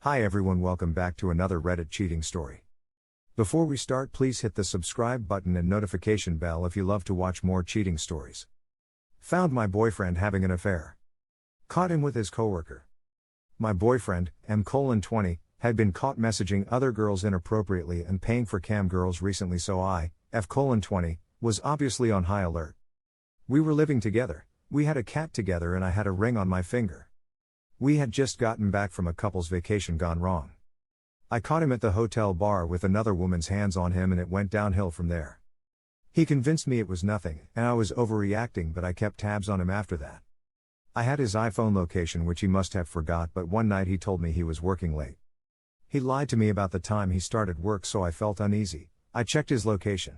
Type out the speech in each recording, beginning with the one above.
Hi everyone, welcome back to another Reddit cheating story. Before we start, please hit the subscribe button and notification bell if you love to watch more cheating stories. Found my boyfriend having an affair. Caught him with his coworker. My boyfriend, M:20, had been caught messaging other girls inappropriately and paying for cam girls recently, so I, F:20, was obviously on high alert. We were living together, we had a cat together, and I had a ring on my finger. We had just gotten back from a couple's vacation gone wrong. I caught him at the hotel bar with another woman's hands on him, and it went downhill from there. He convinced me it was nothing, and I was overreacting, but I kept tabs on him after that. I had his iPhone location, which he must have forgot, but one night he told me he was working late. He lied to me about the time he started work, so I felt uneasy. I checked his location.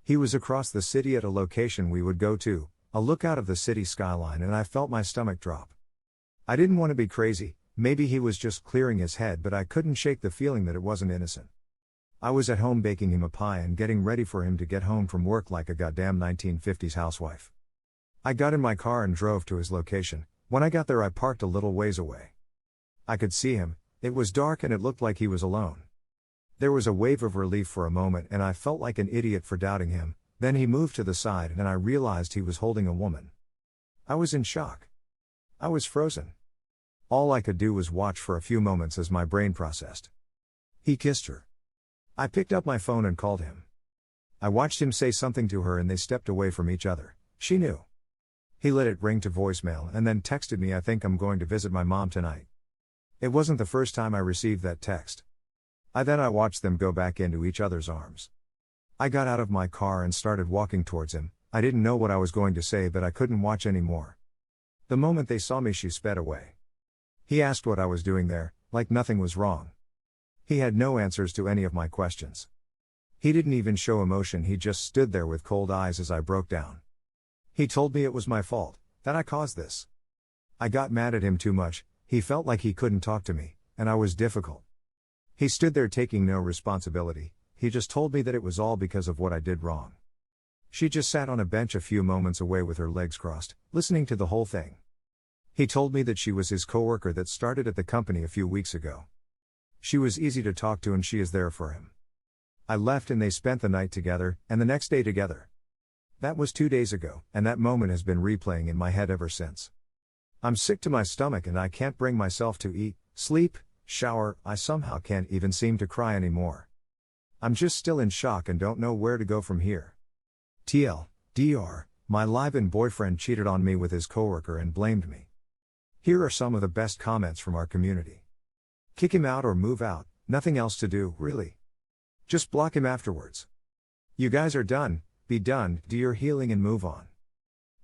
He was across the city at a location we would go to, a lookout of the city skyline, and I felt my stomach drop. I didn't want to be crazy, maybe he was just clearing his head, but I couldn't shake the feeling that it wasn't innocent. I was at home baking him a pie and getting ready for him to get home from work like a goddamn 1950s housewife. I got in my car and drove to his location. When I got there, I parked a little ways away. I could see him, it was dark and it looked like he was alone. There was a wave of relief for a moment, and I felt like an idiot for doubting him. Then he moved to the side and I realized he was holding a woman. I was in shock. I was frozen. All I could do was watch for a few moments as my brain processed. He kissed her. I picked up my phone and called him. I watched him say something to her and they stepped away from each other. She knew. He let it ring to voicemail and then texted me, "I think I'm going to visit my mom tonight." It wasn't the first time I received that text. I watched them go back into each other's arms. I got out of my car and started walking towards him. I didn't know what I was going to say, but I couldn't watch anymore. The moment they saw me, she sped away. He asked what I was doing there, like nothing was wrong. He had no answers to any of my questions. He didn't even show emotion, he just stood there with cold eyes as I broke down. He told me it was my fault, that I caused this. I got mad at him too much. He felt like he couldn't talk to me, and I was difficult. He stood there taking no responsibility. He just told me that it was all because of what I did wrong. She just sat on a bench a few moments away with her legs crossed, listening to the whole thing. He told me that she was his coworker that started at the company a few weeks ago. She was easy to talk to and she is there for him. I left and they spent the night together, and the next day together. That was 2 days ago, and that moment has been replaying in my head ever since. I'm sick to my stomach and I can't bring myself to eat, sleep, shower. I somehow can't even seem to cry anymore. I'm just still in shock and don't know where to go from here. TLDR, my live-in boyfriend cheated on me with his coworker and blamed me. Here are some of the best comments from our community. Kick him out or move out, nothing else to do, really. Just block him afterwards. You guys are done, be done, do your healing and move on.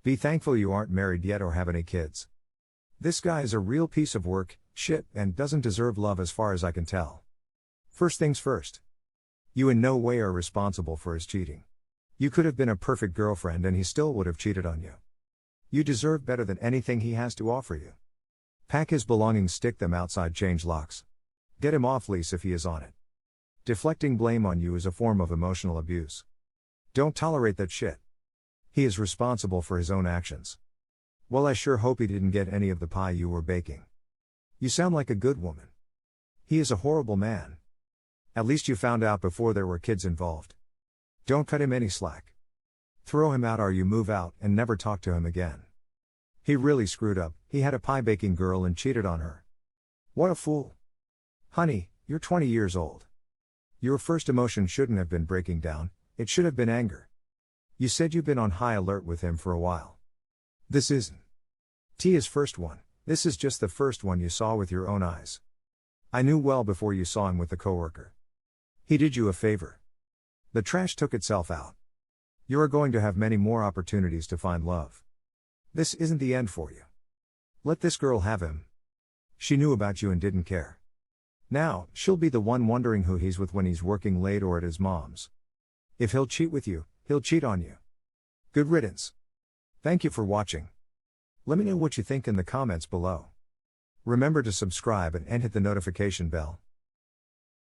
Be thankful you aren't married yet or have any kids. This guy is a real piece of work, shit, and doesn't deserve love as far as I can tell. First things first. You in no way are responsible for his cheating. You could have been a perfect girlfriend and he still would have cheated on you. You deserve better than anything he has to offer you. Pack his belongings, stick them outside, change locks. Get him off lease if he is on it. Deflecting blame on you is a form of emotional abuse. Don't tolerate that shit. He is responsible for his own actions. Well, I sure hope he didn't get any of the pie you were baking. You sound like a good woman. He is a horrible man. At least you found out before there were kids involved. Don't cut him any slack. Throw him out or you move out and never talk to him again. He really screwed up. He had a pie baking girl and cheated on her. What a fool. Honey, you're 20 years old. Your first emotion shouldn't have been breaking down, it should have been anger. You said you've been on high alert with him for a while. This isn't his first one, this is just the first one you saw with your own eyes. I knew well before you saw him with the coworker. He did you a favor. The trash took itself out. You are going to have many more opportunities to find love. This isn't the end for you. Let this girl have him. She knew about you and didn't care. Now, she'll be the one wondering who he's with when he's working late or at his mom's. If he'll cheat with you, he'll cheat on you. Good riddance. Thank you for watching. Let me know what you think in the comments below. Remember to subscribe and hit the notification bell.